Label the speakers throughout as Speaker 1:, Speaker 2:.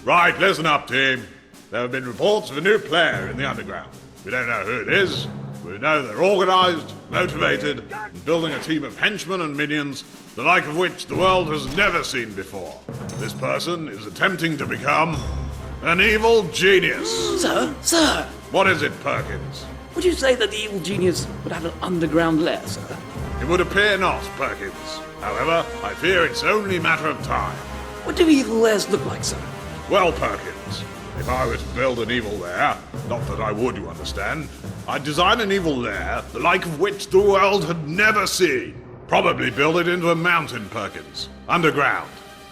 Speaker 1: Right, listen up, team. There have been reports of a new player in the underground. We don't know who it is. We know they're organized, motivated, and building a team of henchmen and minions, the like of which the world has never seen before. This person is attempting to become an evil genius.
Speaker 2: Sir,
Speaker 1: What is it, Perkins?
Speaker 2: would you say that the evil genius would have an underground lair, sir?
Speaker 1: It would appear not, Perkins. However, I fear it's only a matter of time.
Speaker 2: What do evil lairs look like, sir?
Speaker 1: Well, Perkins, if I were to build an evil lair, not that I would, you understand, I'd design an evil lair, the like of which the world had never seen. Probably build it into a mountain, Perkins, underground.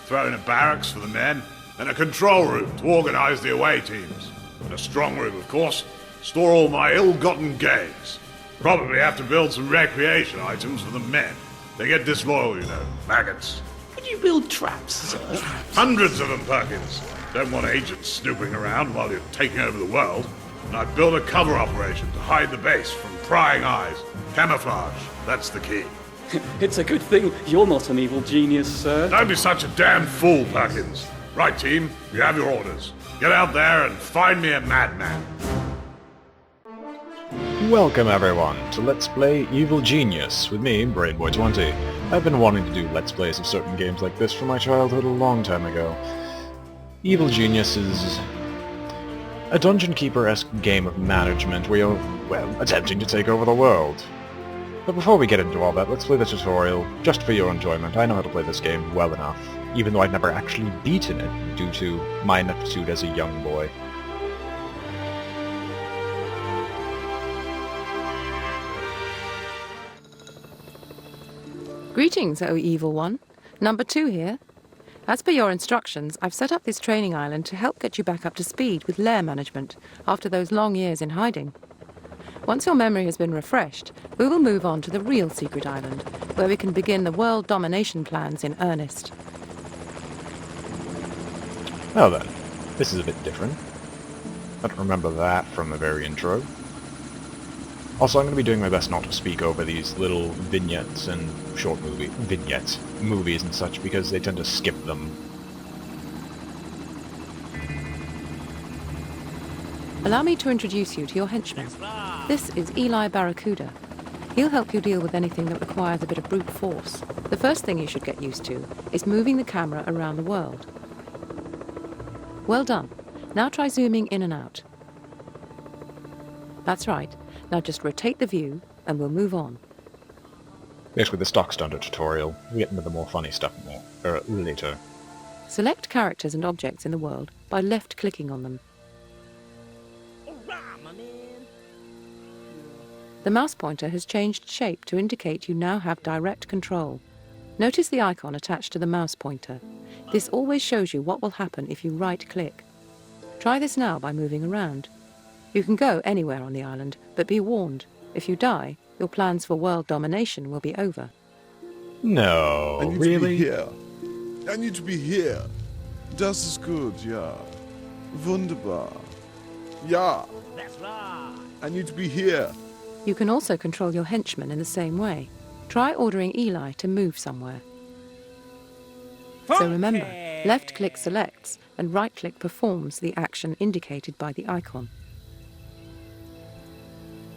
Speaker 1: Throw in a barracks for the men, and a control room to organize the away teams. And a strong room, of course, store all my ill-gotten gains. Probably have to build some recreation items for the men. They get disloyal, you know, maggots.
Speaker 2: Would you build traps, sir?
Speaker 1: Hundreds of them, Perkins. Don't want agents snooping around while you're taking over the world. And I've built a cover operation to hide the base from prying eyes. Camouflage, that's the key.
Speaker 2: It's a good thing you're not an evil genius, sir.
Speaker 1: Don't be such a damn fool, Perkins. Right, team, you have your orders. Get out there and find me a madman.
Speaker 3: Welcome everyone to Let's Play Evil Genius, with me, BrainBoy20. I've been wanting to do Let's Plays of certain games like this from my childhood a long time ago. Evil Genius is a Dungeon Keeper-esque game of management where you're, well, attempting to take over the world. But before we get into all that, let's play the tutorial, just for your enjoyment. I know how to play this game well enough, even though I've never actually beaten it due to my ineptitude as a young boy.
Speaker 4: Greetings, O Evil One. Number 2 here. As per your instructions, I've set up this training island to help get you back up to speed with lair management after those long years in hiding. Once your memory has been refreshed, we will move on to the real secret island, where we can begin the world domination plans in earnest.
Speaker 3: Well then, this is a bit different. I don't remember that from the very intro. Also, I'm going to be doing my best not to speak over these little vignettes and movies and such, because they tend to skip them.
Speaker 4: Allow me to introduce you to your henchman. This is Eli Barracuda. He'll help you deal with anything that requires a bit of brute force. The first thing you should get used to is moving the camera around the world. Well done. Now try zooming in and out. That's right. Now just rotate the view, and we'll move on.
Speaker 3: Basically the stock standard tutorial. We'll get into the more funny stuff later.
Speaker 4: Select characters and objects in the world by left-clicking on them. The mouse pointer has changed shape to indicate you now have direct control. Notice the icon attached to the mouse pointer. This always shows you what will happen if you right-click. Try this now by moving around. You can go anywhere on the island, but be warned, if you die, your plans for world domination will be over.
Speaker 3: No,
Speaker 5: I need
Speaker 3: really?
Speaker 5: to be here. I need to be here. Das ist gut, ja. Wunderbar. Ja.
Speaker 2: That's right.
Speaker 5: I need to be here.
Speaker 4: You can also control your henchmen in the same way. Try ordering Eli to move somewhere. So remember, left-click selects and right-click performs the action indicated by the icon.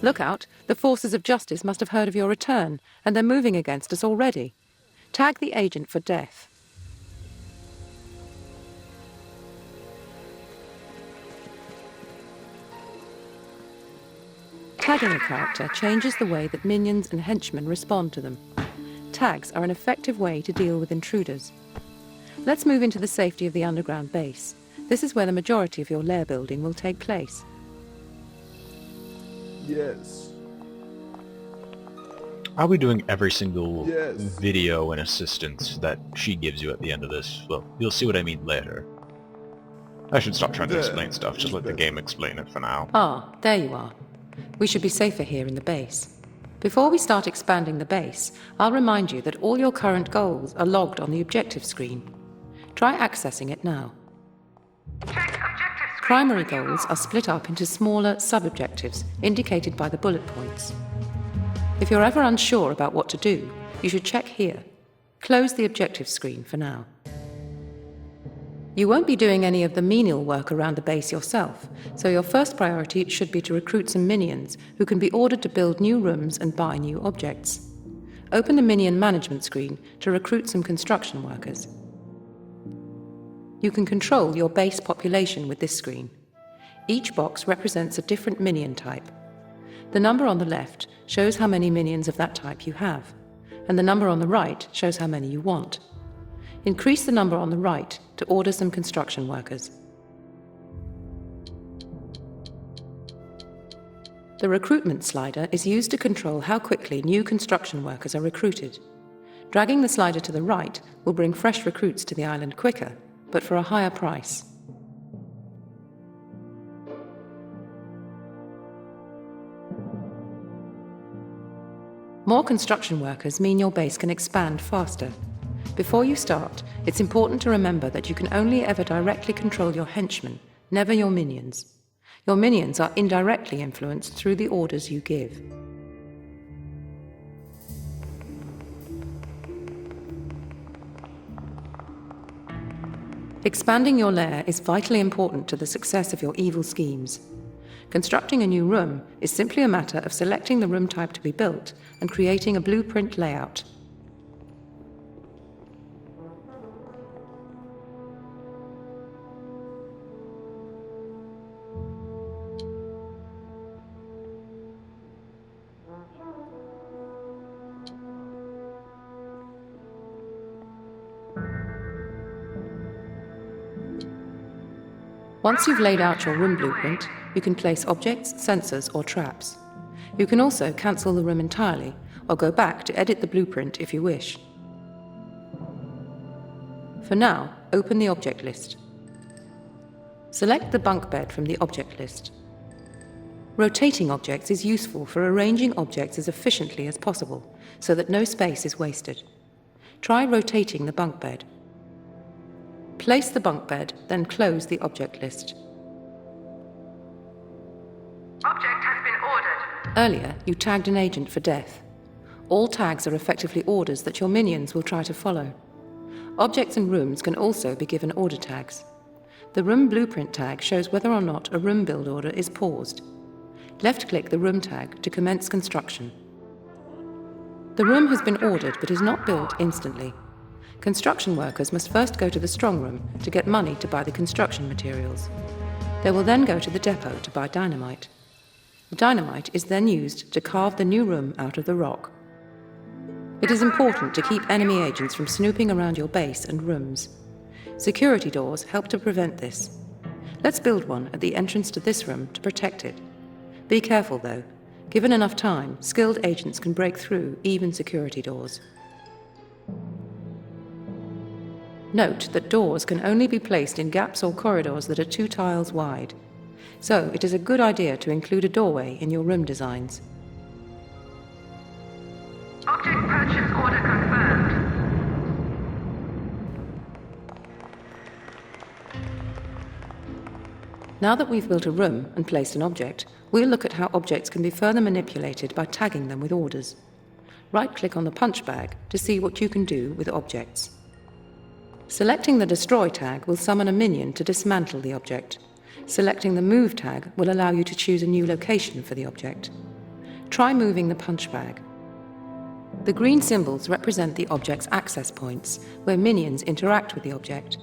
Speaker 4: Look out, the forces of justice must have heard of your return, and they're moving against us already. Tag the agent for death. Tagging a character changes the way that minions and henchmen respond to them. Tags are an effective way to deal with intruders. Let's move into the safety of the underground base. This is where the majority of your lair building will take place.
Speaker 5: Yes.
Speaker 3: I'll be doing every single
Speaker 5: Yes.
Speaker 3: video and assistance that she gives you at the end of this. Well, you'll see what I mean later. I should stop trying to explain stuff, just let the game explain it for now.
Speaker 4: Ah, there you are. We should be safer here in the base. Before we start expanding the base, I'll remind you that all your current goals are logged on the objective screen. Try accessing it now. Primary goals are split up into smaller sub-objectives, indicated by the bullet points. If you're ever unsure about what to do, you should check here. Close the objective screen for now. You won't be doing any of the menial work around the base yourself, so your first priority should be to recruit some minions who can be ordered to build new rooms and buy new objects. Open the minion management screen to recruit some construction workers. You can control your base population with this screen. Each box represents a different minion type. The number on the left shows how many minions of that type you have, and the number on the right shows how many you want. Increase the number on the right to order some construction workers. The recruitment slider is used to control how quickly new construction workers are recruited. Dragging the slider to the right will bring fresh recruits to the island quicker, but for a higher price. More construction workers mean your base can expand faster. Before you start, it's important to remember that you can only ever directly control your henchmen, never your minions. Your minions are indirectly influenced through the orders you give. Expanding your lair is vitally important to the success of your evil schemes. Constructing a new room is simply a matter of selecting the room type to be built and creating a blueprint layout. Once you've laid out your room blueprint, you can place objects, sensors, or traps. You can also cancel the room entirely, or go back to edit the blueprint if you wish. For now, open the object list. Select the bunk bed from the object list. Rotating objects is useful for arranging objects as efficiently as possible, so that no space is wasted. Try rotating the bunk bed. Place the bunk bed, then close the object list.
Speaker 6: Object has been ordered.
Speaker 4: Earlier, you tagged an agent for death. All tags are effectively orders that your minions will try to follow. Objects and rooms can also be given order tags. The room blueprint tag shows whether or not a room build order is paused. Left-click the room tag to commence construction. The room has been ordered but is not built instantly. Construction workers must first go to the strong room to get money to buy the construction materials. They will then go to the depot to buy dynamite. The dynamite is then used to carve the new room out of the rock. It is important to keep enemy agents from snooping around your base and rooms. Security doors help to prevent this. Let's build one at the entrance to this room to protect it. Be careful though. Given enough time, skilled agents can break through even security doors. Note that doors can only be placed in gaps or corridors that are 2 tiles wide. So it is a good idea to include a doorway in your room designs.
Speaker 6: Object purchase order confirmed.
Speaker 4: Now that we've built a room and placed an object, we'll look at how objects can be further manipulated by tagging them with orders. Right-click on the punch bag to see what you can do with objects. Selecting the Destroy tag will summon a minion to dismantle the object. Selecting the Move tag will allow you to choose a new location for the object. Try moving the punch bag. The green symbols represent the object's access points, where minions interact with the object.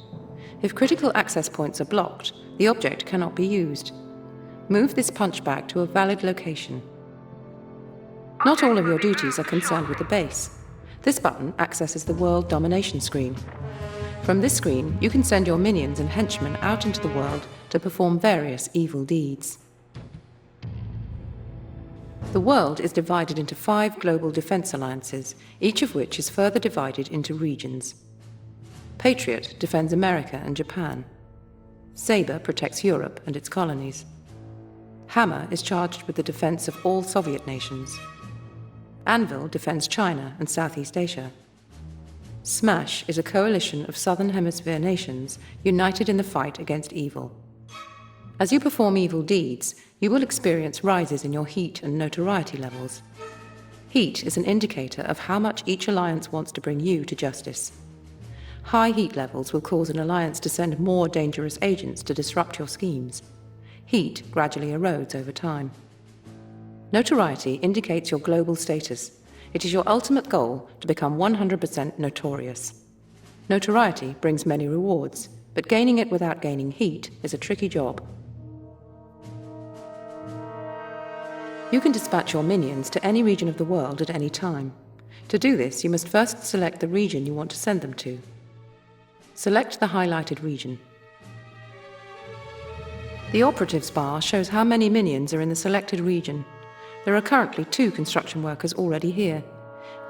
Speaker 4: If critical access points are blocked, the object cannot be used. Move this punch bag to a valid location. Not all of your duties are concerned with the base. This button accesses the world domination screen. From this screen, you can send your minions and henchmen out into the world to perform various evil deeds. The world is divided into 5 global defense alliances, each of which is further divided into regions. Patriot defends America and Japan. Sabre protects Europe and its colonies. Hammer is charged with the defense of all Soviet nations. Anvil defends China and Southeast Asia. Smash is a coalition of Southern Hemisphere nations united in the fight against evil. As you perform evil deeds, you will experience rises in your heat and notoriety levels. Heat is an indicator of how much each alliance wants to bring you to justice. High heat levels will cause an alliance to send more dangerous agents to disrupt your schemes. Heat gradually erodes over time. Notoriety indicates your global status. It is your ultimate goal to become 100% notorious. Notoriety brings many rewards, but gaining it without gaining heat is a tricky job. You can dispatch your minions to any region of the world at any time. To do this, you must first select the region you want to send them to. Select the highlighted region. The operatives bar shows how many minions are in the selected region. There are currently 2 construction workers already here.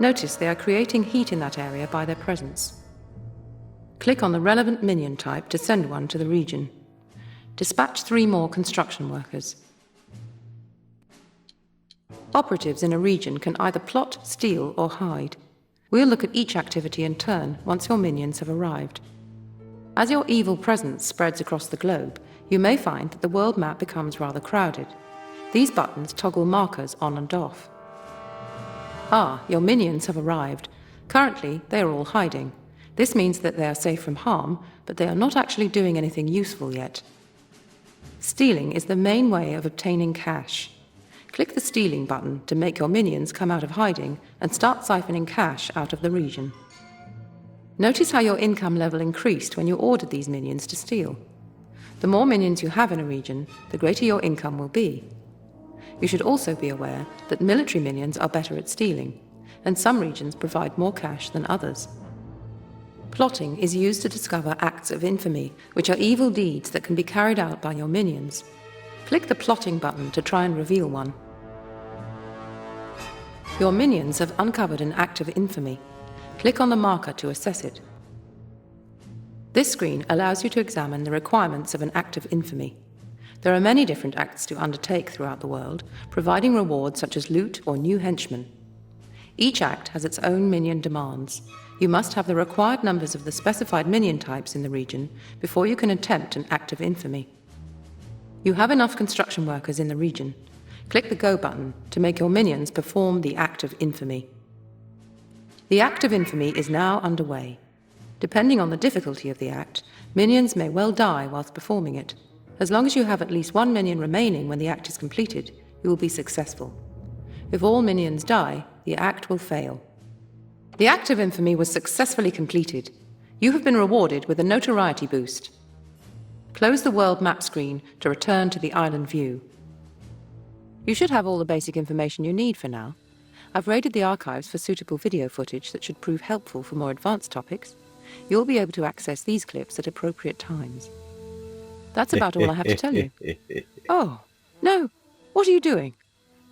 Speaker 4: Notice they are creating heat in that area by their presence. Click on the relevant minion type to send one to the region. Dispatch 3 more construction workers. Operatives in a region can either plot, steal, or hide. We'll look at each activity in turn once your minions have arrived. As your evil presence spreads across the globe, you may find that the world map becomes rather crowded. These buttons toggle markers on and off. Your minions have arrived. Currently, they are all hiding. This means that they are safe from harm, but they are not actually doing anything useful yet. Stealing is the main way of obtaining cash. Click the Stealing button to make your minions come out of hiding and start siphoning cash out of the region. Notice how your income level increased when you ordered these minions to steal. The more minions you have in a region, the greater your income will be. You should also be aware that military minions are better at stealing, and some regions provide more cash than others. Plotting is used to discover acts of infamy, which are evil deeds that can be carried out by your minions. Click the Plotting button to try and reveal one. Your minions have uncovered an act of infamy. Click on the marker to assess it. This screen allows you to examine the requirements of an act of infamy. There are many different acts to undertake throughout the world, providing rewards such as loot or new henchmen. Each act has its own minion demands. You must have the required numbers of the specified minion types in the region before you can attempt an act of infamy. You have enough construction workers in the region. Click the Go button to make your minions perform the act of infamy. The act of infamy is now underway. Depending on the difficulty of the act, minions may well die whilst performing it. As long as you have at least 1 minion remaining when the act is completed, you will be successful. If all minions die, the act will fail. The act of infamy was successfully completed. You have been rewarded with a notoriety boost. Close the world map screen to return to the island view. You should have all the basic information you need for now. I've raided the archives for suitable video footage that should prove helpful for more advanced topics. You'll be able to access these clips at appropriate times. That's about all I have to tell you. Oh, no. What are you doing?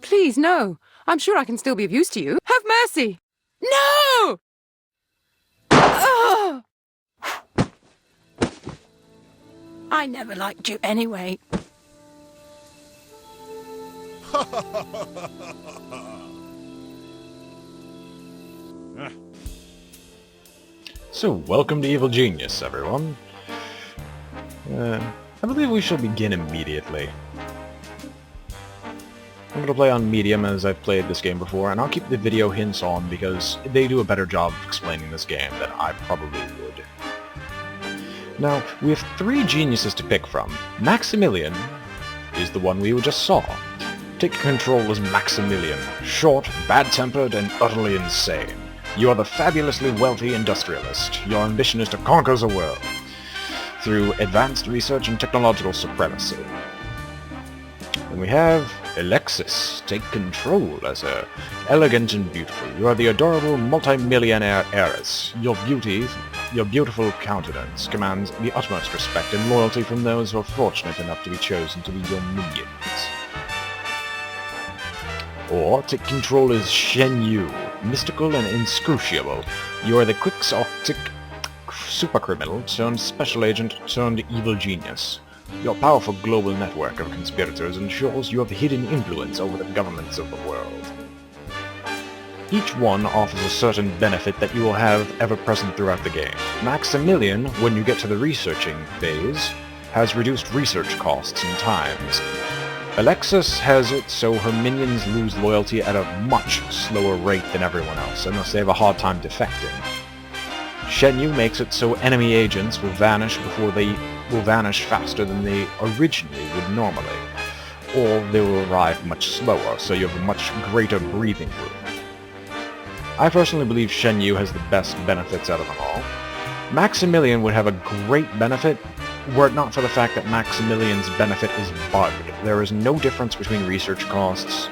Speaker 4: Please, no. I'm sure I can still be of use to you. Have mercy! No! Oh! I never liked you anyway.
Speaker 3: So, welcome to Evil Genius, everyone. I believe we shall begin immediately. I'm going to play on medium as I've played this game before, and I'll keep the video hints on because they do a better job of explaining this game than I probably would. Now, we have 3 geniuses to pick from. Maximilian is the one we just saw. Take control as Maximilian. Short, bad-tempered, and utterly insane. You are the fabulously wealthy industrialist. Your ambition is to conquer the world through advanced research and technological supremacy. Then we have Alexis. Take control as her. Elegant and beautiful. You are the adorable multi-millionaire heiress. Your beautiful countenance commands the utmost respect and loyalty from those who are fortunate enough to be chosen to be your minions. Or take control as Shen Yu. Mystical and inscrutable. You are the quixotic supercriminal turned special agent turned evil genius. Your powerful global network of conspirators ensures you have hidden influence over the governments of the world. Each one offers a certain benefit that you will have ever present throughout the game. Maximilian, when you get to the researching phase, has reduced research costs and times. Alexis has it so her minions lose loyalty at a much slower rate than everyone else, unless they have a hard time defecting. Shen Yu makes it so enemy agents will vanish faster than they originally would normally, or they will arrive much slower, so you have a much greater breathing room. I personally believe Shen Yu has the best benefits out of them all. Maximilian would have a great benefit were it not for the fact that Maximilian's benefit is bugged. There is no difference between research costs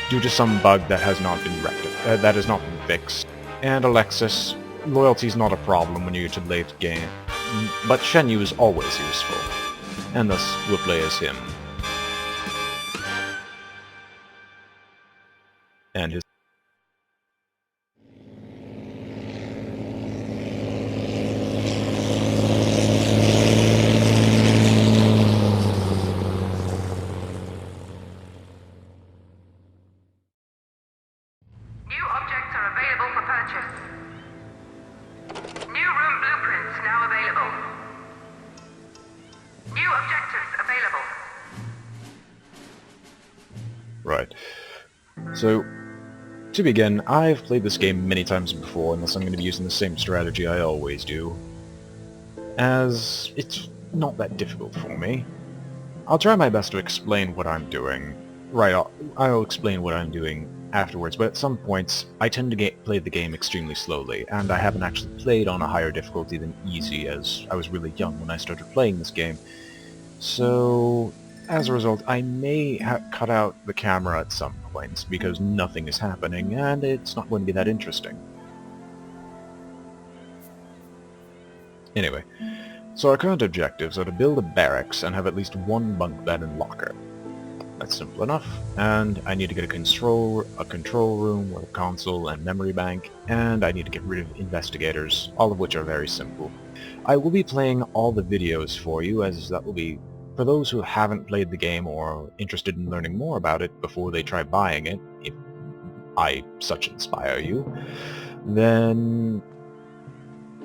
Speaker 3: due to some bug that has not been fixed. And Alexis, loyalty's not a problem when you get to late game, but Shen Yu is always useful, and thus we'll play as him. And his
Speaker 6: New objects are available for purchase. New room blueprints now available. New objectives available.
Speaker 3: Right. So, to begin, I've played this game many times before, unless I'm going to be using the same strategy I always do, as it's not that difficult for me. I'll try my best to explain what I'm doing. I'll explain what I'm doing afterwards, but at some points, I tend to play the game extremely slowly, and I haven't actually played on a higher difficulty than easy, as I was really young when I started playing this game. So, as a result, I may cut out the camera at some points, because nothing is happening, and it's not going to be that interesting. Anyway, so our current objectives are to build a barracks and have at least one bunk bed and locker. That's simple enough, and I need to get a control room with a console and memory bank, and I need to get rid of investigators, all of which are very simple. I will be playing all the videos for you, as that will be for those who haven't played the game or are interested in learning more about it before they try buying it, if I such inspire you, then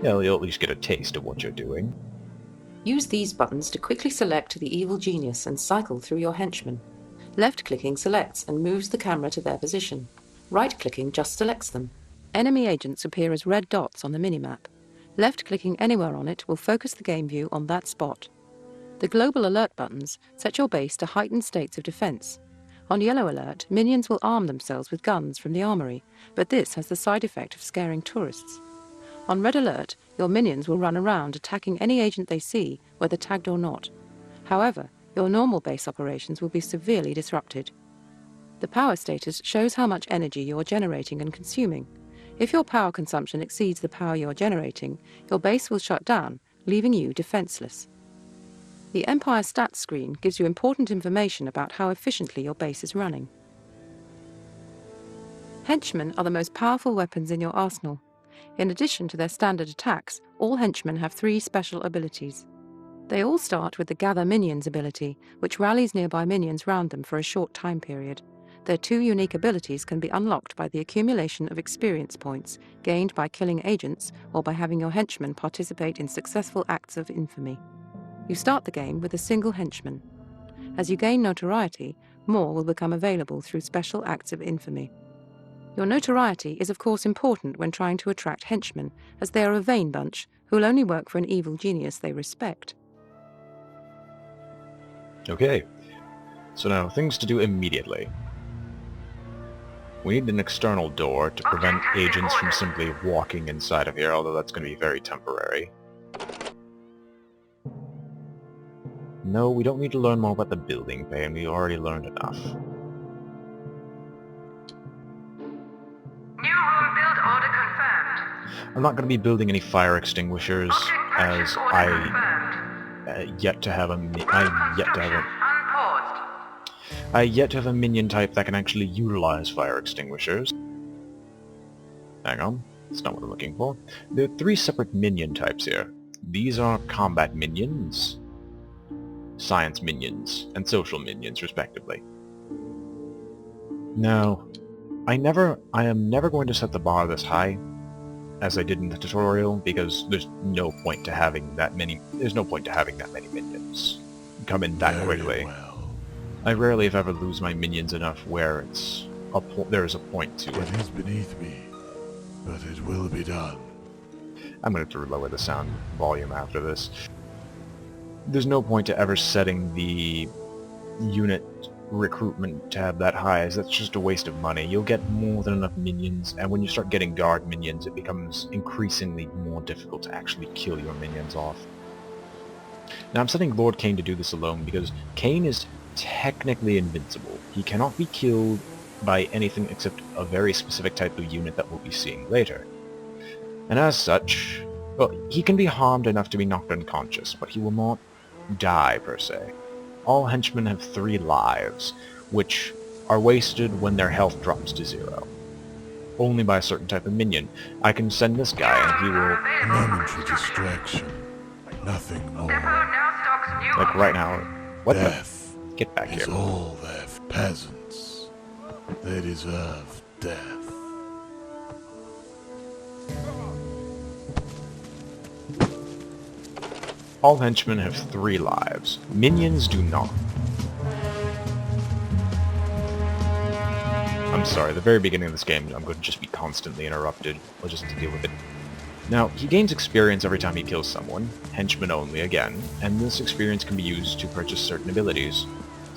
Speaker 3: you'll at least get a taste of what you're doing.
Speaker 4: Use these buttons to quickly select the evil genius and cycle through your henchmen. Left-clicking selects and moves the camera to their position. Right-clicking just selects them. Enemy agents appear as red dots on the minimap. Left-clicking anywhere on it will focus the game view on that spot. The global alert buttons set your base to heightened states of defense. On yellow alert, minions will arm themselves with guns from the armory, but this has the side effect of scaring tourists. On red alert, your minions will run around attacking any agent they see, whether tagged or not. However, your normal base operations will be severely disrupted. The power status shows how much energy you're generating and consuming. If your power consumption exceeds the power you're generating, your base will shut down, leaving you defenseless. The Empire stats screen gives you important information about how efficiently your base is running. Henchmen are the most powerful weapons in your arsenal. In addition to their standard attacks, all henchmen have 3 special abilities. They all start with the Gather Minions ability, which rallies nearby minions round them for a short time period. Their 2 unique abilities can be unlocked by the accumulation of experience points, gained by killing agents or by having your henchmen participate in successful acts of infamy. You start the game with a single henchman. As you gain notoriety, more will become available through special acts of infamy. Your notoriety is of course important when trying to attract henchmen, as they are a vain bunch who will only work for an evil genius they respect.
Speaker 3: Okay, so now things to do immediately. We need an external door to prevent agents from simply walking inside of here, although that's going to be very temporary. No, we don't need to learn more about the building pane, we already learned enough.
Speaker 6: New room build order confirmed.
Speaker 3: I'm not going to be building any fire extinguishers, as I yet to have a minion type that can actually utilize fire extinguishers. Hang on, that's not what I'm looking for. There are 3 separate minion types here. These are combat minions, science minions, and social minions, respectively. Now, I am never going to set the bar this high, as I did in the tutorial, because there's no point to having that many minions come in that quickly.
Speaker 5: Well.
Speaker 3: I rarely, if ever, lose my minions enough where there is a point to
Speaker 5: It
Speaker 3: it.
Speaker 5: is beneath me, but it will be done.
Speaker 3: I'm going to have to lower the sound volume after this. There's no point to ever setting the unit recruitment tab that high, as that's just a waste of money. You'll get more than enough minions, and when you start getting guard minions, it becomes increasingly more difficult to actually kill your minions off. Now I'm setting Lord Cain to do this alone because Cain is technically invincible. He cannot be killed by anything except a very specific type of unit that we'll be seeing later. And as such, well, he can be harmed enough to be knocked unconscious, but he will not die per se. All henchmen have 3 lives, which are wasted when their health drops to 0. Only by a certain type of minion. I can send this guy and he will...
Speaker 5: A momentary distraction. Nothing more.
Speaker 6: Depot now stocks new
Speaker 3: Like right now. What the...
Speaker 5: Death
Speaker 3: Get back
Speaker 5: is
Speaker 3: here.
Speaker 5: all their peasants. They deserve death.
Speaker 3: All henchmen have 3 lives. Minions do not. I'm sorry, the very beginning of this game I'm going to just be constantly interrupted. I'll just have to deal with it. Now, he gains experience every time he kills someone, henchmen only again, and this experience can be used to purchase certain abilities.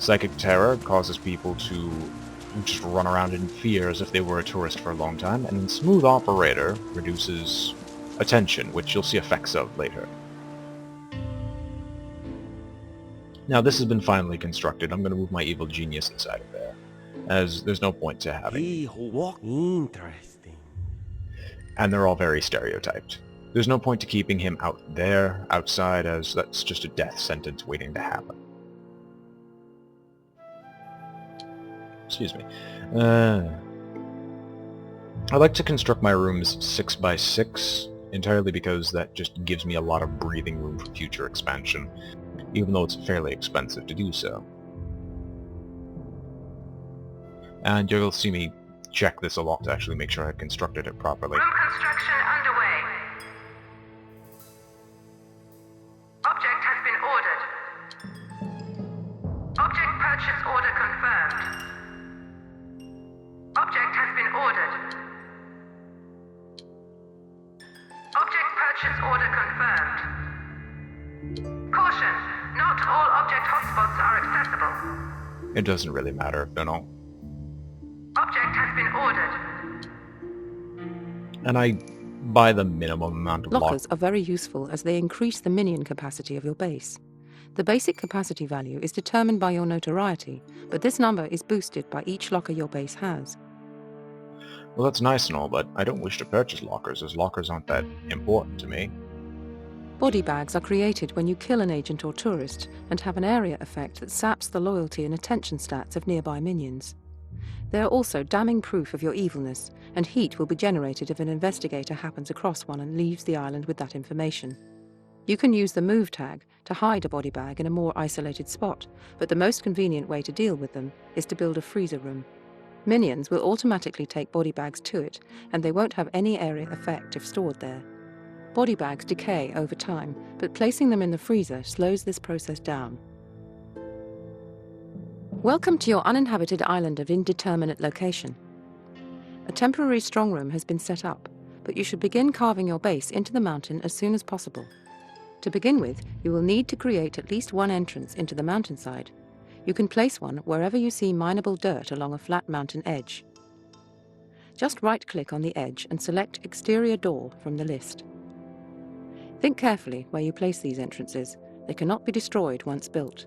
Speaker 3: Psychic Terror causes people to just run around in fear as if they were a tourist for a long time, and then Smooth Operator reduces attention, which you'll see effects of later. Now this has been finally constructed. I'm going to move my evil genius inside of there, as there's no point to having.
Speaker 7: Interesting.
Speaker 3: And they're all very stereotyped. There's no point to keeping him out there, outside, as that's just a death sentence waiting to happen. Excuse me. I like to construct my rooms 6 by 6, entirely because that just gives me a lot of breathing room for future expansion, even though it's fairly expensive to do so. And you'll see me check this a lot to actually make sure I constructed it properly.
Speaker 6: Room construction underway. Object has been ordered. Object purchase order confirmed. Object has been ordered. Object purchase order confirmed. Caution! Not all object hotspots are accessible.
Speaker 3: It doesn't really matter if they're not.
Speaker 6: Object has been ordered.
Speaker 3: And I buy the minimum amount of
Speaker 4: Lockers are very useful as they increase the minion capacity of your base. The basic capacity value is determined by your notoriety, but this number is boosted by each locker your base has.
Speaker 3: Well, that's nice and all, but I don't wish to purchase lockers, as lockers aren't that important to me.
Speaker 4: Body bags are created when you kill an agent or tourist and have an area effect that saps the loyalty and attention stats of nearby minions. They are also damning proof of your evilness, and heat will be generated if an investigator happens across one and leaves the island with that information. You can use the move tag to hide a body bag in a more isolated spot, but the most convenient way to deal with them is to build a freezer room. Minions will automatically take body bags to it, and they won't have any area effect if stored there. Body bags decay over time, but placing them in the freezer slows this process down. Welcome to your uninhabited island of indeterminate location. A temporary strongroom has been set up, but you should begin carving your base into the mountain as soon as possible. To begin with, you will need to create at least one entrance into the mountainside. You can place one wherever you see mineable dirt along a flat mountain edge. Just right-click on the edge and select Exterior Door from the list. Think carefully where you place these entrances. They cannot be destroyed once built.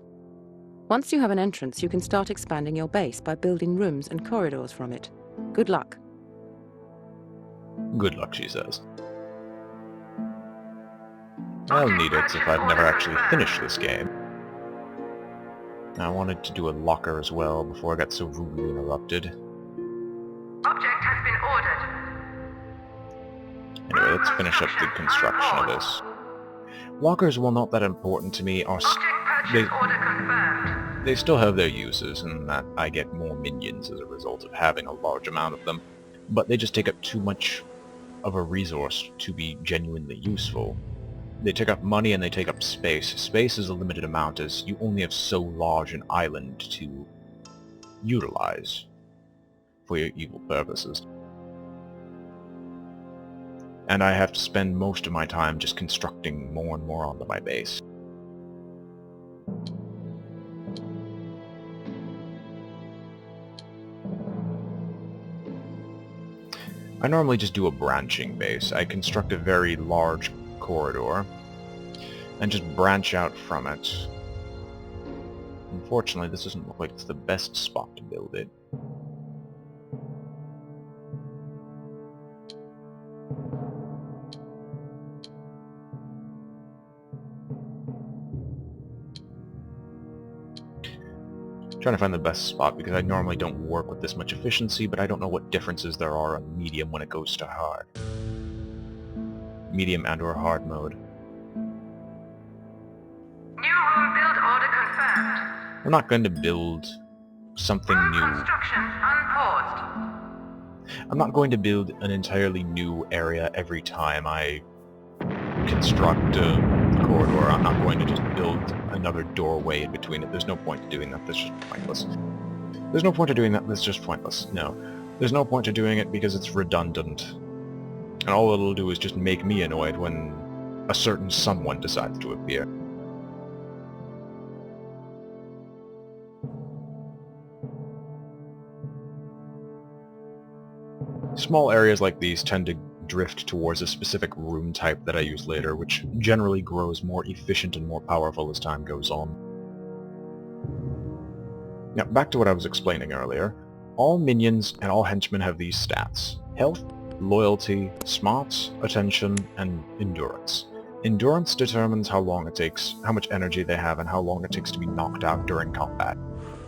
Speaker 4: Once you have an entrance, you can start expanding your base by building rooms and corridors from it. Good luck.
Speaker 3: Good luck, she says. I'll need it if I've never actually finished this game. I wanted to do a locker as well before I got so rudely interrupted.
Speaker 6: Object has been ordered.
Speaker 3: Anyway, let's finish up the construction of this. Lockers, while not that important to me, are
Speaker 6: Object purchase order confirmed.
Speaker 3: they still have their uses, in that I get more minions as a result of having a large amount of them, but they just take up too much of a resource to be genuinely useful. They take up money and they take up space. Space is a limited amount, as you only have so large an island to utilize for your evil purposes. and I have to spend most of my time just constructing more and more onto my base. I normally just do a branching base. I construct a very large corridor and just branch out from it. Unfortunately, this doesn't look like it's the best spot to build it. Trying to find the best spot because I normally don't work with this much efficiency, but I don't know what differences there are on medium when it goes to hard. Medium and or hard mode.
Speaker 6: New room build order confirmed.
Speaker 3: I'm not going to build something
Speaker 6: Room
Speaker 3: new.
Speaker 6: construction unpaused.
Speaker 3: I'm not going to build an entirely new area every time I construct a corridor. I'm not going to just build another doorway in between it. There's no point to doing that. That's just pointless. There's no point to doing that. That's just pointless. No. There's no point to doing it because it's redundant. And all it'll do is just make me annoyed when a certain someone decides to appear. Small areas like these tend to drift towards a specific room type that I use later, which generally grows more efficient and more powerful as time goes on. Now, back to what I was explaining earlier. All minions and all henchmen have these stats: health, loyalty, smarts, attention, and endurance. Endurance determines how long it takes, how much energy they have, and how long it takes to be knocked out during combat.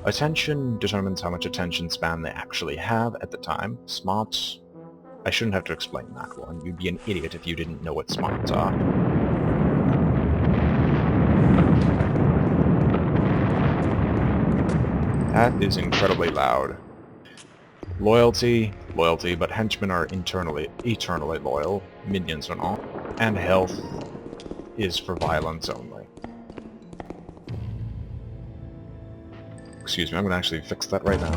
Speaker 3: Attention determines how much attention span they actually have at the time. Smarts... I shouldn't have to explain that one. You'd be an idiot if you didn't know what smarts are. That is incredibly loud. Loyalty, but henchmen are eternally loyal. Minions are not. And health is for violence only. Excuse me, I'm going to actually fix that right now.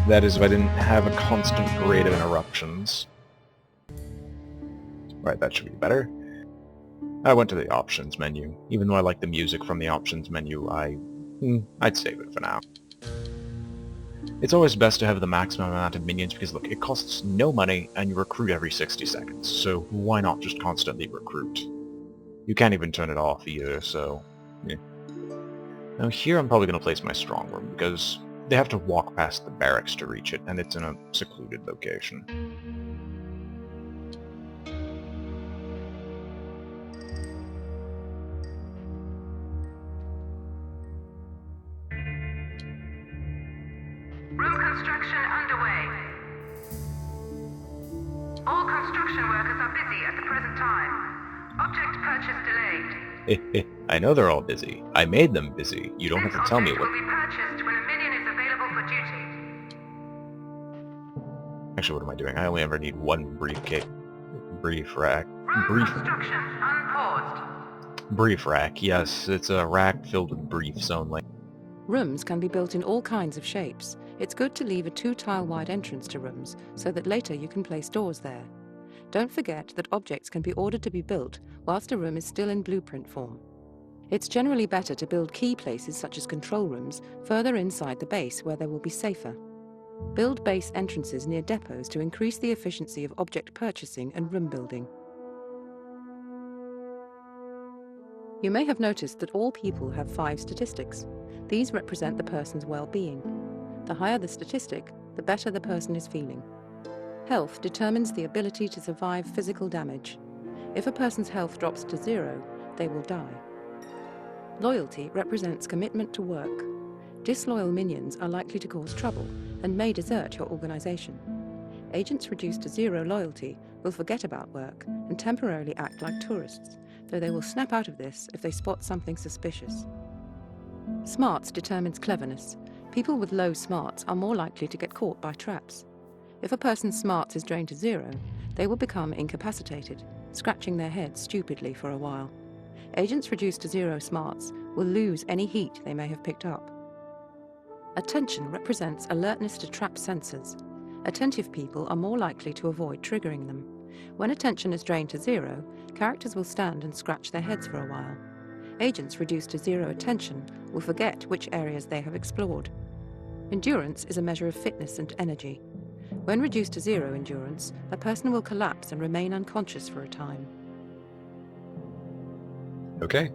Speaker 3: That is if I didn't have a constant rate of interruptions. Right, that should be better. I went to the options menu. Even though I like the music from the options menu, I'd save it for now. It's always best to have the maximum amount of minions because, look, it costs no money and you recruit every 60 seconds, so why not just constantly recruit? You can't even turn it off either, so... yeah. Now here I'm probably going to place my strong room because they have to walk past the barracks to reach it, and it's in a secluded location.
Speaker 6: Room construction underway. All construction workers are busy at the present time. Object purchase delayed.
Speaker 3: I know they're all busy. I made them busy. You don't have to tell me what...
Speaker 6: will be purchased when a minion is available for duty.
Speaker 3: Actually, what am I doing? I only ever need one briefcase. Brief rack.
Speaker 6: Room construction unpaused.
Speaker 3: Brief rack, yes. It's a rack filled with briefs only.
Speaker 4: Rooms can be built in all kinds of shapes. It's good to leave a 2-tile-wide entrance to rooms, so that later you can place doors there. Don't forget that objects can be ordered to be built whilst a room is still in blueprint form. It's generally better to build key places such as control rooms further inside the base where they will be safer. Build base entrances near depots to increase the efficiency of object purchasing and room building. You may have noticed that all people have 5 statistics. These represent the person's well-being. The higher the statistic, the better the person is feeling. Health determines the ability to survive physical damage. If a person's health drops to 0, they will die. Loyalty represents commitment to work. Disloyal minions are likely to cause trouble and may desert your organization. Agents reduced to 0 loyalty will forget about work and temporarily act like tourists, though they will snap out of this if they spot something suspicious. Smarts determines cleverness. People with low smarts are more likely to get caught by traps. If a person's smarts is drained to 0, they will become incapacitated, scratching their heads stupidly for a while. Agents reduced to 0 smarts will lose any heat they may have picked up. Attention represents alertness to trap sensors. Attentive people are more likely to avoid triggering them. When attention is drained to 0, characters will stand and scratch their heads for a while. Agents reduced to 0 attention will forget which areas they have explored. Endurance is a measure of fitness and energy. When reduced to 0 endurance, a person will collapse and remain unconscious for a time.
Speaker 3: Okay.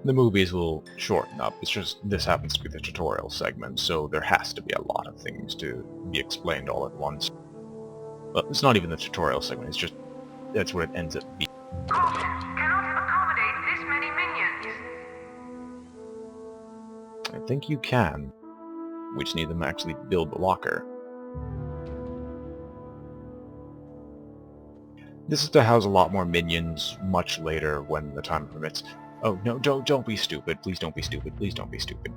Speaker 3: The movies will shorten up. It's just this happens to be the tutorial segment, so there has to be a lot of things to be explained all at once. Well, it's not even the tutorial segment, it's just that's what it ends up being.
Speaker 6: Caution, cannot accommodate this many minions.
Speaker 3: I think you can. We just need them to actually build the locker. This is to house a lot more minions much later when the time permits. Oh no, don't be stupid. Please don't be stupid. Please don't be stupid.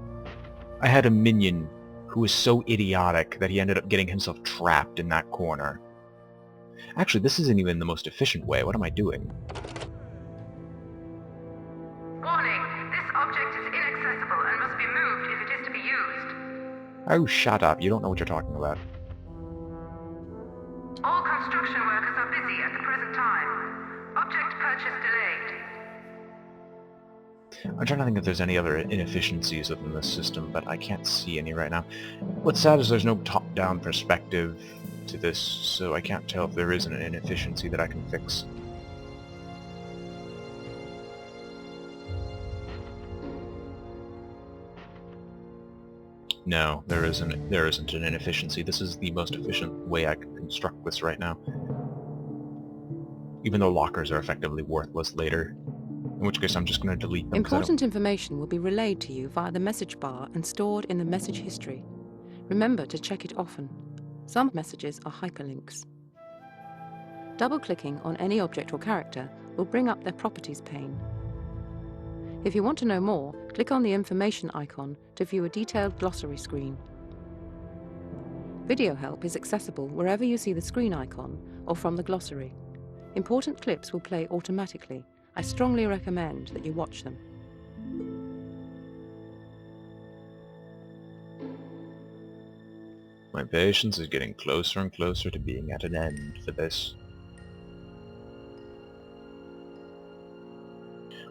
Speaker 3: I had a minion who was so idiotic that he ended up getting himself trapped in that corner. Actually, this isn't even the most efficient way. What am I doing?
Speaker 6: Warning, this object is inaccessible and must be moved if it is to be used.
Speaker 3: Oh, shut up. You don't know what you're talking about.
Speaker 6: All construction workers are busy at the present time. Object purchase delayed.
Speaker 3: I'm trying to think if there's any other inefficiencies within this system, but I can't see any right now. What's sad is there's no top-down perspective to this, so I can't tell if there is an inefficiency that I can fix. No, there isn't an inefficiency. This is the most efficient way I can construct this right now. Even though lockers are effectively worthless later. In which case I'm just going to delete them.
Speaker 4: Important information will be relayed to you via the message bar and stored in the message history. Remember to check it often. Some messages are hyperlinks. Double-clicking on any object or character will bring up their properties pane. If you want to know more, click on the information icon to view a detailed glossary screen. Video help is accessible wherever you see the screen icon or from the glossary. Important clips will play automatically. I strongly recommend that you watch them.
Speaker 3: My patience is getting closer and closer to being at an end for this.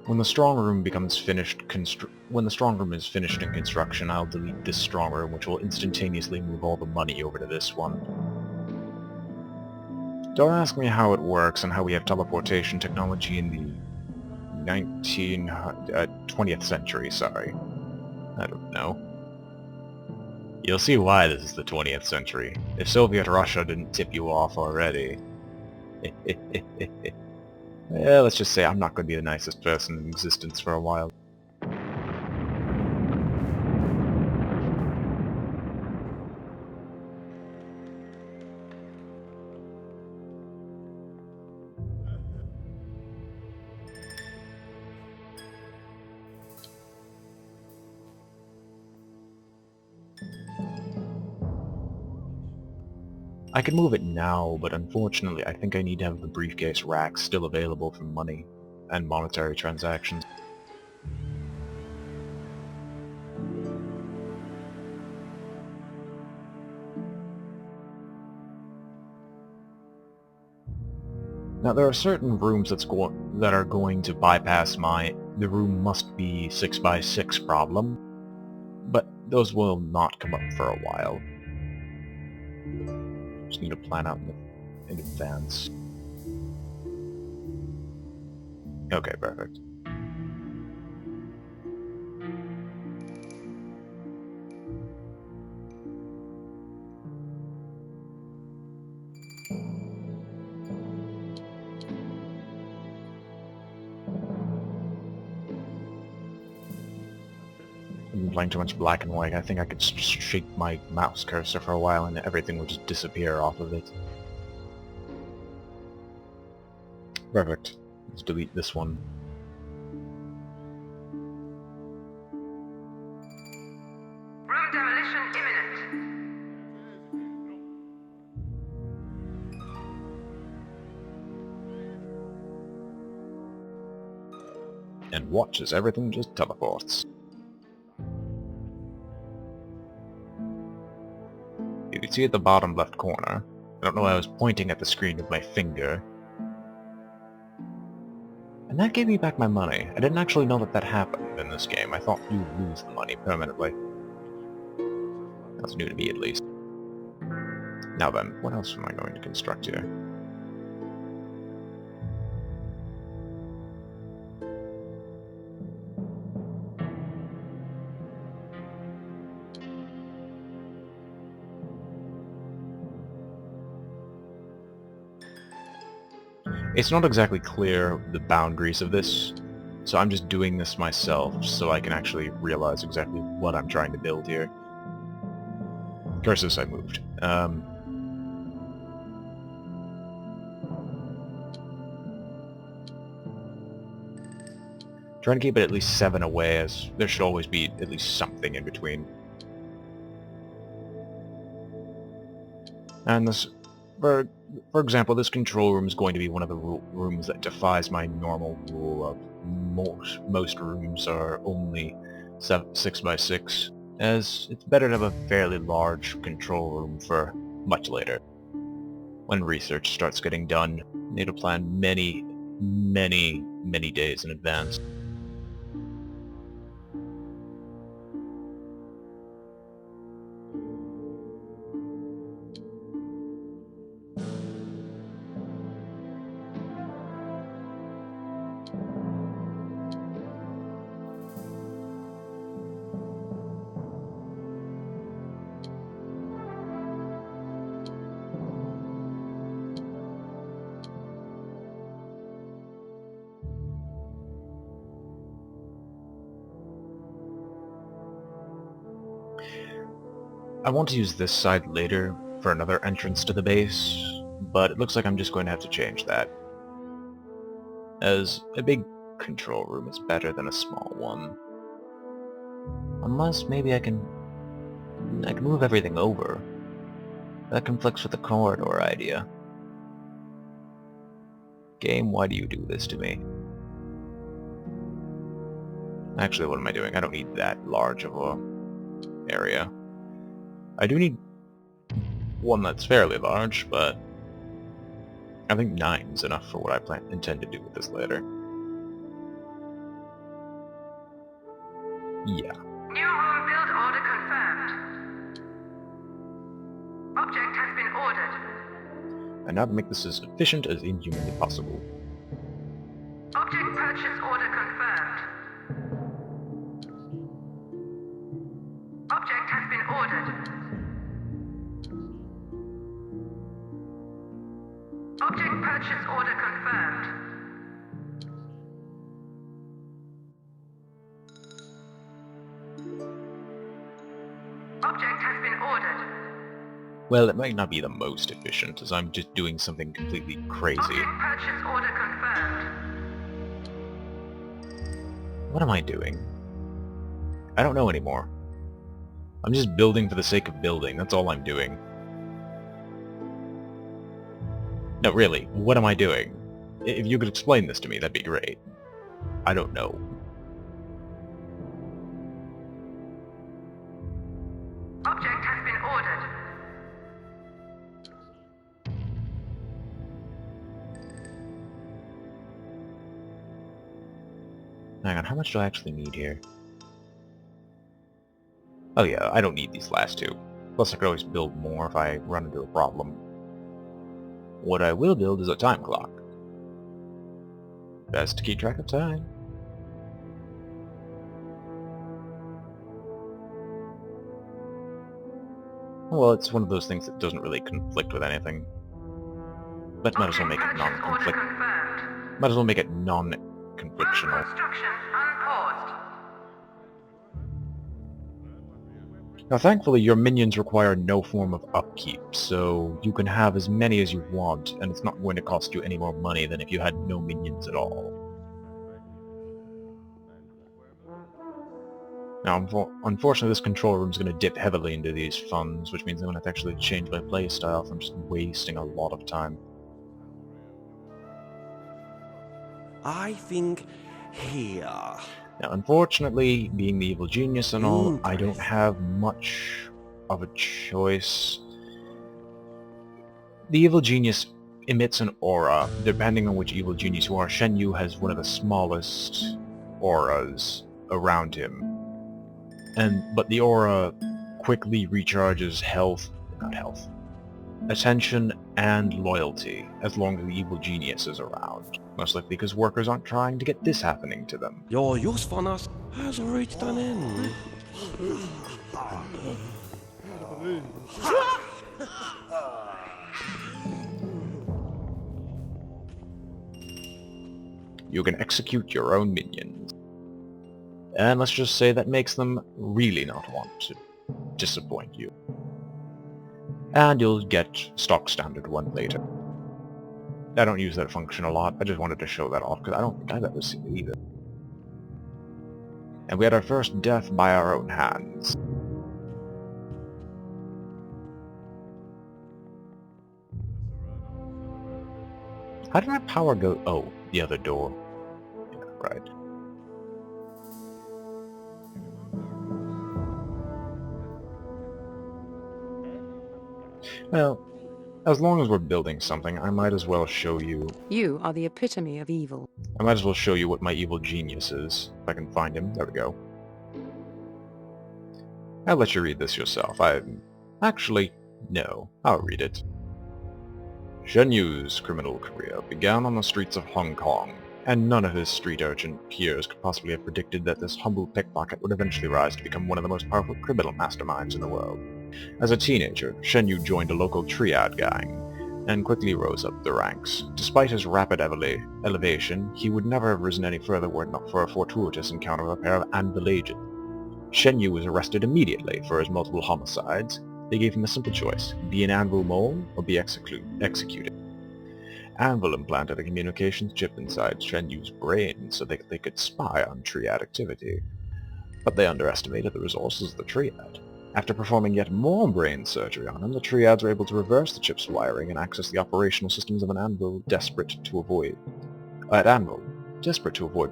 Speaker 3: When the strong room becomes finished when the strong room is finished in construction, I'll delete this strong room, which will instantaneously move all the money over to this one. Don't ask me how it works and how we have teleportation technology in the 20th century, sorry. I don't know. You'll see why this is the 20th century, if Soviet Russia didn't tip you off already. Well, let's just say I'm not going to be the nicest person in existence for a while. I can move it now, but unfortunately I think I need to have the briefcase rack still available for money and monetary transactions. Now there are certain rooms that are going to bypass the room must be 6x6 problem, but those will not come up for a while. Just need to plan out in advance. Okay, perfect. I've been playing too much black and white. I think I could just shake my mouse cursor for a while and everything would just disappear off of it. Perfect. Let's delete this one.
Speaker 6: Room demolition imminent.
Speaker 3: And watch as everything just teleports. can see at the bottom left corner. I don't know why I was pointing at the screen with my finger. And that gave me back my money. I didn't actually know that that happened in this game. I thought you lose the money permanently. That's new to me, at least. Now then, what else am I going to construct here? It's not exactly clear the boundaries of this, so I'm just doing this myself so I can actually realize exactly what I'm trying to build here. Curses, I moved. Trying to keep it at least 7 away, as there should always be at least something in between. And this, for example, this control room is going to be one of the rooms that defies my normal rule of most rooms are only 6 by 6, as it's better to have a fairly large control room for much later. When research starts getting done, you need to plan many, many, many days in advance. I want to use this side later for another entrance to the base, but it looks like I'm just going to have to change that, as a big control room is better than a small one. Unless maybe I can move everything over. That conflicts with the corridor idea. Game, why do you do this to me? Actually, what am I doing? I don't need that large of a area. I do need one that's fairly large, but I think 9 is enough for what I intend to do with this later. Yeah.
Speaker 6: New room build order confirmed. Object has been ordered.
Speaker 3: And now to make this as efficient as inhumanly possible.
Speaker 6: Object purchase order confirmed. Object has been ordered. Object purchase order confirmed. Object has been ordered.
Speaker 3: Well, it might not be the most efficient, as I'm just doing something completely crazy.
Speaker 6: Object purchase order confirmed.
Speaker 3: What am I doing? I don't know anymore. I'm just building for the sake of building, that's all I'm doing. No, really, what am I doing? If you could explain this to me, that'd be great. I don't know.
Speaker 6: Object has been ordered.
Speaker 3: Hang on, how much do I actually need here? Oh yeah, I don't need these last two. Plus I could always build more if I run into a problem. What I will build is a time clock. Best to keep track of time. Well, it's one of those things that doesn't really conflict with anything. But might as well make it non-conflict. Might as well make it non-conflictional.
Speaker 6: Construction unpaused.
Speaker 3: Now thankfully your minions require no form of upkeep, so you can have as many as you want, and it's not going to cost you any more money than if you had no minions at all. Now unfortunately this control room is going to dip heavily into these funds, which means I'm going to have to actually change my playstyle from just wasting a lot of time.
Speaker 7: I think here.
Speaker 3: Now, unfortunately, being the evil genius and all, I don't have much of a choice. The evil genius emits an aura. Depending on which evil genius you are, Shenyu has one of the smallest auras around him. But the aura quickly recharges attention and loyalty as long as the evil genius is around. Most likely because workers aren't trying to get this happening to them.
Speaker 7: Your usefulness has reached an end.
Speaker 3: You can execute your own minions. And let's just say that makes them really not want to disappoint you. And you'll get stock standard one later. I don't use that function a lot, I just wanted to show that off because I don't think I've ever seen it either. And we had our first death by our own hands. How did my power go? Oh, the other door. Yeah, right. Well, as long as we're building something, I might as well show you...
Speaker 4: You are the epitome of evil.
Speaker 3: I might as well show you what my evil genius is. If I can find him. There we go. I'll let you read this yourself. Actually, no. I'll read it. Shenyu's criminal career began on the streets of Hong Kong, and none of his street urchin peers could possibly have predicted that this humble pickpocket would eventually rise to become one of the most powerful criminal masterminds in the world. As a teenager, Shenyu joined a local triad gang, and quickly rose up the ranks. Despite his rapid elevation, he would never have risen any further were it not for a fortuitous encounter with a pair of anvil agents. Shenyu was arrested immediately for his multiple homicides. They gave him a simple choice: be an anvil mole or be executed. Anvil implanted a communications chip inside Shenyu's brain so that they could spy on triad activity. But they underestimated the resources of the triad. After performing yet more brain surgery on him, the triads were able to reverse the chip's wiring and access the operational systems of an Anvil desperate to avoid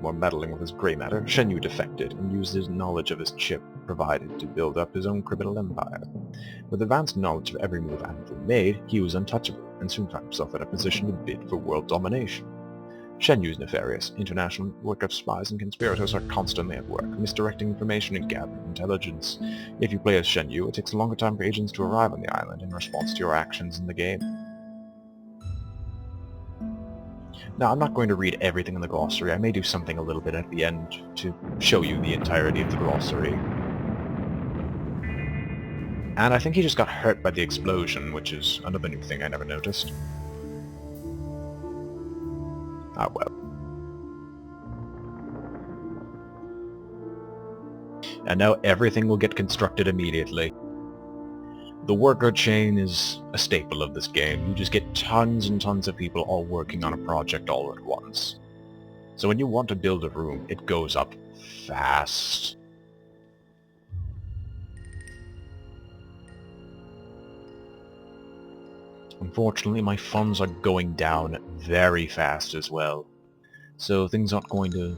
Speaker 3: more meddling with his grey matter. Shenyu defected and used his knowledge of his chip provided to build up his own criminal empire. With advanced knowledge of every move Anvil made, he was untouchable, and soon found himself in a position to bid for world domination. Shenyu's nefarious international network of spies and conspirators are constantly at work, misdirecting information and gathering intelligence. If you play as Shenyu, it takes a longer time for agents to arrive on the island in response to your actions in the game. Now, I'm not going to read everything in the glossary. I may do something a little bit at the end to show you the entirety of the glossary. And I think he just got hurt by the explosion, which is another new thing I never noticed. Ah, well. And now everything will get constructed immediately. The worker chain is a staple of this game. You just get tons and tons of people all working on a project all at once. So when you want to build a room, it goes up fast. Unfortunately, my funds are going down very fast as well. So things aren't going to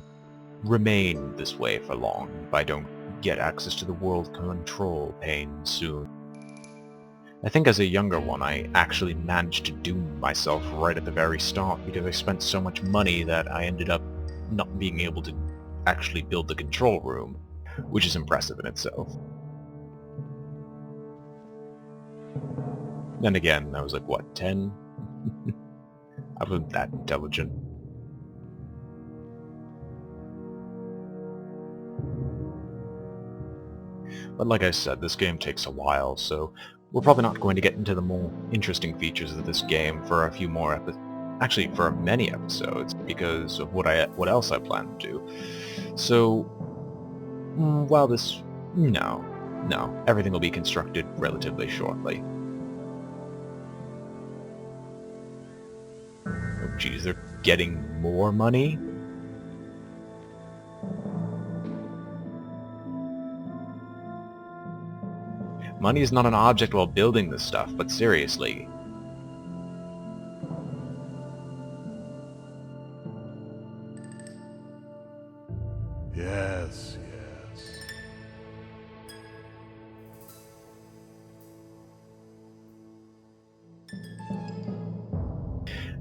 Speaker 3: remain this way for long if I don't get access to the world control pane soon. I think as a younger one I actually managed to doom myself right at the very start because I spent so much money that I ended up not being able to actually build the control room, which is impressive in itself. Then again, I was like, what, 10? I wasn't that intelligent. But like I said, this game takes a while, so we're probably not going to get into the more interesting features of this game for a few more actually for many episodes, because of what else I plan to do. So, while this... No, everything will be constructed relatively shortly. Oh geez, they're getting more money? Money is not an object while building this stuff, but seriously.
Speaker 5: Yes.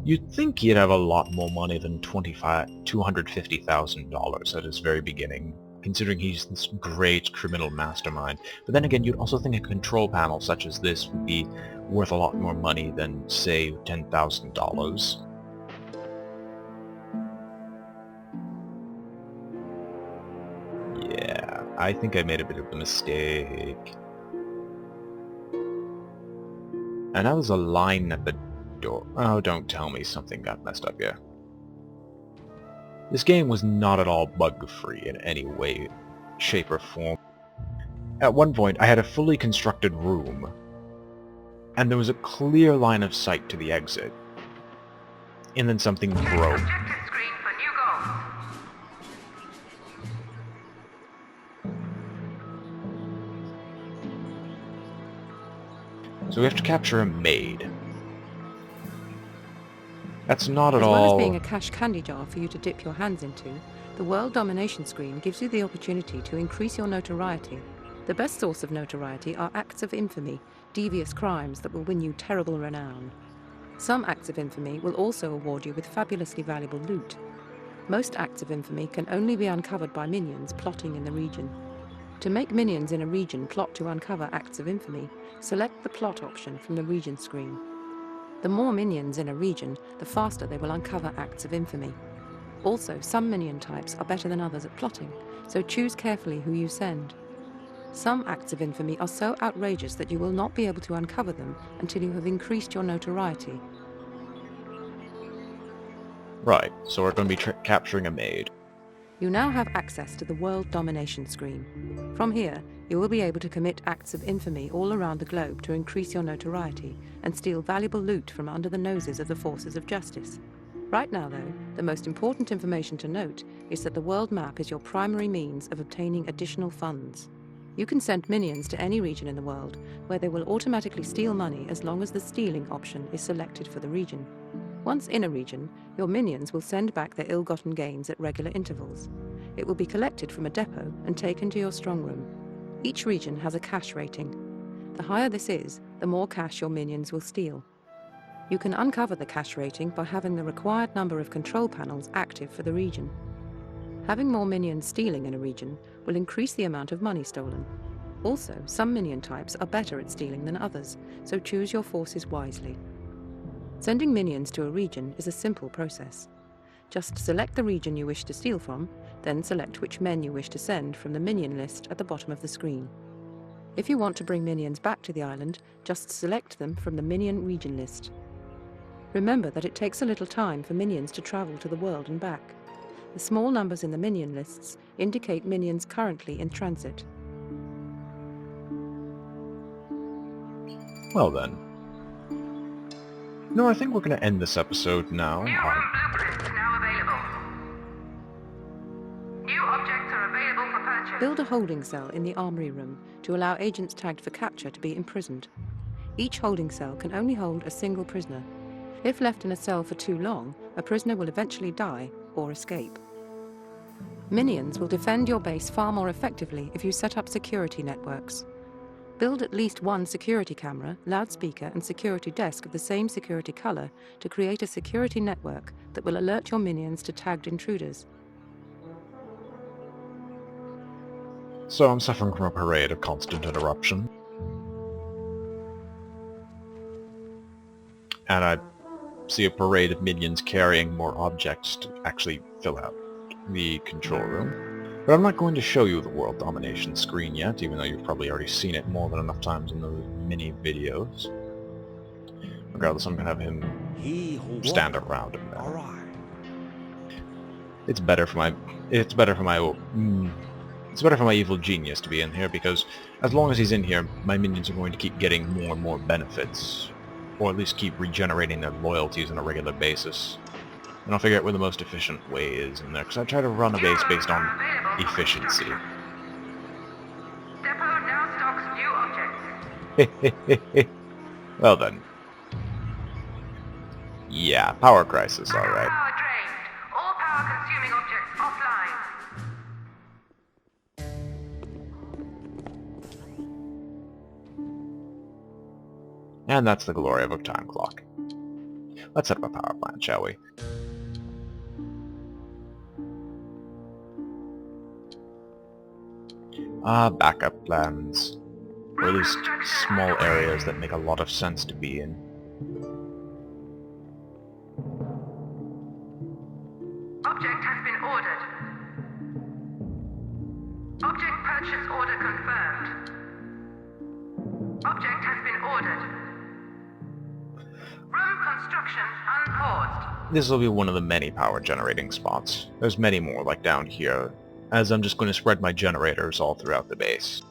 Speaker 3: You'd think he'd have a lot more money than $250,000 at his very beginning, considering he's this great criminal mastermind. But then again, you'd also think a control panel such as this would be worth a lot more money than, say, $10,000. Yeah, I think I made a bit of a mistake. And that was a line at the door. Oh, don't tell me something got messed up here. This game was not at all bug-free in any way, shape, or form. At one point, I had a fully constructed room, and there was a clear line of sight to the exit. And then something broke.
Speaker 6: Objective screen for new goals.
Speaker 3: So we have to capture a maid. That's not at
Speaker 4: As well as
Speaker 3: all...
Speaker 4: being a cash candy jar for you to dip your hands into, the World Domination screen gives you the opportunity to increase your notoriety. The best source of notoriety are acts of infamy, devious crimes that will win you terrible renown. Some acts of infamy will also award you with fabulously valuable loot. Most acts of infamy can only be uncovered by minions plotting in the region. To make minions in a region plot to uncover acts of infamy, select the plot option from the region screen. The more minions in a region, the faster they will uncover acts of infamy. Also, some minion types are better than others at plotting, so choose carefully who you send. Some acts of infamy are so outrageous that you will not be able to uncover them until you have increased your notoriety.
Speaker 3: Right, so we're going to be capturing a maid.
Speaker 4: You now have access to the World Domination screen. From here, you will be able to commit acts of infamy all around the globe to increase your notoriety and steal valuable loot from under the noses of the forces of justice. Right now, though, the most important information to note is that the world map is your primary means of obtaining additional funds. You can send minions to any region in the world, where they will automatically steal money as long as the stealing option is selected for the region. Once in a region, your minions will send back their ill-gotten gains at regular intervals. It will be collected from a depot and taken to your strong room. Each region has a cash rating. The higher this is, the more cash your minions will steal. You can uncover the cash rating by having the required number of control panels active for the region. Having more minions stealing in a region will increase the amount of money stolen. Also, some minion types are better at stealing than others, so choose your forces wisely. Sending minions to a region is a simple process. Just select the region you wish to steal from, then select which men you wish to send from the minion list at the bottom of the screen. If you want to bring minions back to the island, just select them from the minion region list. Remember that it takes a little time for minions to travel to the world and back. The small numbers in the minion lists indicate minions currently in transit.
Speaker 3: Well then. No, I think we're going to end this episode now.
Speaker 6: New room blueprints now available. New objects are available for purchase.
Speaker 4: Build a holding cell in the armory room to allow agents tagged for capture to be imprisoned. Each holding cell can only hold a single prisoner. If left in a cell for too long, a prisoner will eventually die or escape. Minions will defend your base far more effectively if you set up security networks. Build at least one security camera, loudspeaker, and security desk of the same security color to create a security network that will alert your minions to tagged intruders.
Speaker 3: So I'm suffering from a parade of constant interruption. And I see a parade of minions carrying more objects to actually fill out the control room. But I'm not going to show you the World Domination screen yet, even though you've probably already seen it more than enough times in those mini videos. Regardless, I'm going to have him stand around him there.
Speaker 7: All right.
Speaker 3: It's better for my evil genius to be in here, because as long as he's in here, my minions are going to keep getting more and more benefits, or at least keep regenerating their loyalties on a regular basis. And I'll figure out where the most efficient way is in there, because I try to run a base based on efficiency.
Speaker 6: Depot now stocks new objects.
Speaker 3: Well then. Yeah, power crisis, alright.
Speaker 6: Power drained. All power-consuming objects offline.
Speaker 3: And that's the glory of a time clock. Let's set up a power plant, shall we? Backup plans. Or at least small areas that make a lot of sense to be in.
Speaker 6: Object has been ordered. Object purchase order confirmed. Object has been ordered. Room construction unpaused.
Speaker 3: This will be one of the many power generating spots. There's many more like down here, as I'm just going to spread my generators all throughout the base.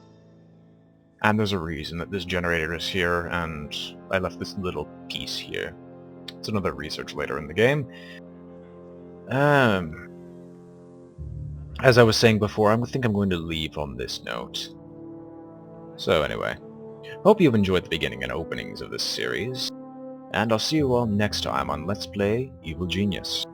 Speaker 3: And there's a reason that this generator is here, and I left this little piece here. It's another research later in the game. As I was saying before, I think I'm going to leave on this note. So anyway, hope you've enjoyed the beginning and openings of this series, and I'll see you all next time on Let's Play Evil Genius.